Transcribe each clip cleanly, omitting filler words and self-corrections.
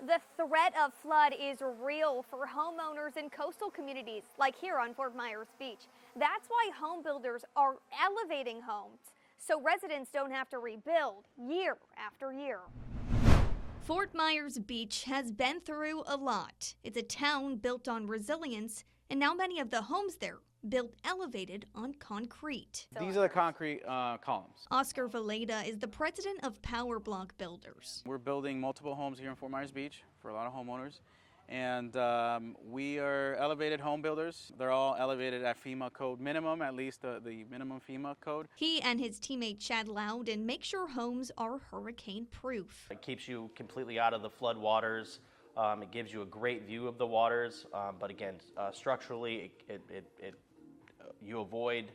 The threat of flood is real for homeowners in coastal communities like here on Fort Myers Beach. That's why home builders are elevating homes so residents don't have to rebuild year after year. Fort Myers Beach has been through a lot. It's a town built on resilience, and now many of the homes there built elevated on concrete. These are the concrete columns. Oscar Villeda is the president of Power Block Builders. We're building multiple homes here in Fort Myers Beach for a lot of homeowners. And we are elevated home builders. They're all elevated at FEMA code minimum, at least the minimum FEMA code. He and his teammate Chad Lowden make sure homes are hurricane proof. It keeps you completely out of the flood waters. It gives you a great view of the waters, but again, structurally, you avoid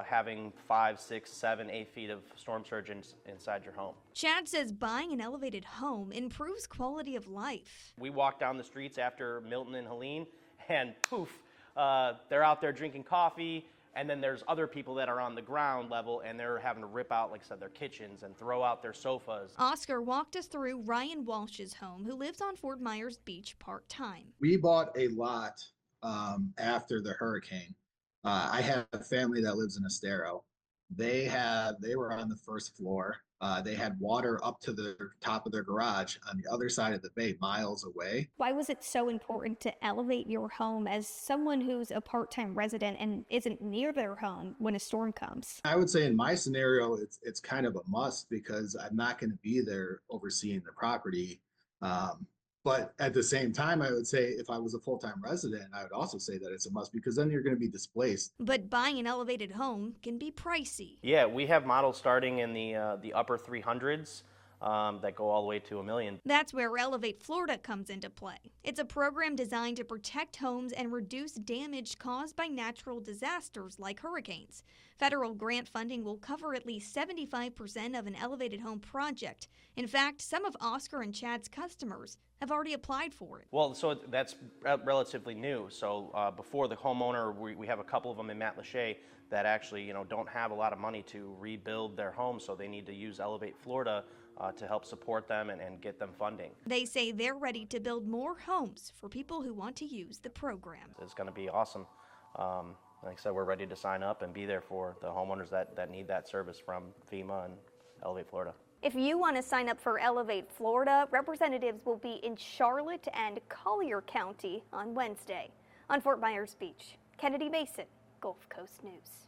having 5, 6, 7, 8 feet of storm surge inside your home. Chad says buying an elevated home improves quality of life. We walk down the streets after Milton and Helene, and poof, they're out there drinking coffee, and then there's other people that are on the ground level, and they're having to rip out, like I said, their kitchens and throw out their sofas. Oscar walked us through Ryan Walsh's home, who lives on Fort Myers Beach part-time. We bought a lot after the hurricane. I have a family that lives in Estero. They were on the first floor. They had water up to the top of their garage on the other side of the bay, miles away. Why was it so important to elevate your home as someone who's a part-time resident and isn't near their home when a storm comes? I would say in my scenario, it's kind of a must because I'm not going to be there overseeing the property. But at the same time, I would say if I was a full-time resident, I would also say that it's a must because then you're going to be displaced. But buying an elevated home can be pricey. Yeah, we have models starting in the upper 300s that go all the way to $1 million. That's where Elevate Florida comes into play. It's a program designed to protect homes and reduce damage caused by natural disasters like hurricanes. Federal grant funding will cover at least 75% of an elevated home project. In fact, some of Oscar and Chad's customers have already applied for it. Well, so that's relatively new. So before the homeowner, we have a couple of them in Matlacha that actually, don't have a lot of money to rebuild their home, so they need to use Elevate Florida to help support them and get them funding. They say they're ready to build more homes for people who want to use the program. It's going to be awesome. Like I said, we're ready to sign up and be there for the homeowners that need that service from FEMA and Elevate Florida. If you want to sign up for Elevate Florida, representatives will be in Charlotte and Collier County on Wednesday. On Fort Myers Beach, Kennedy Mason, Gulf Coast News.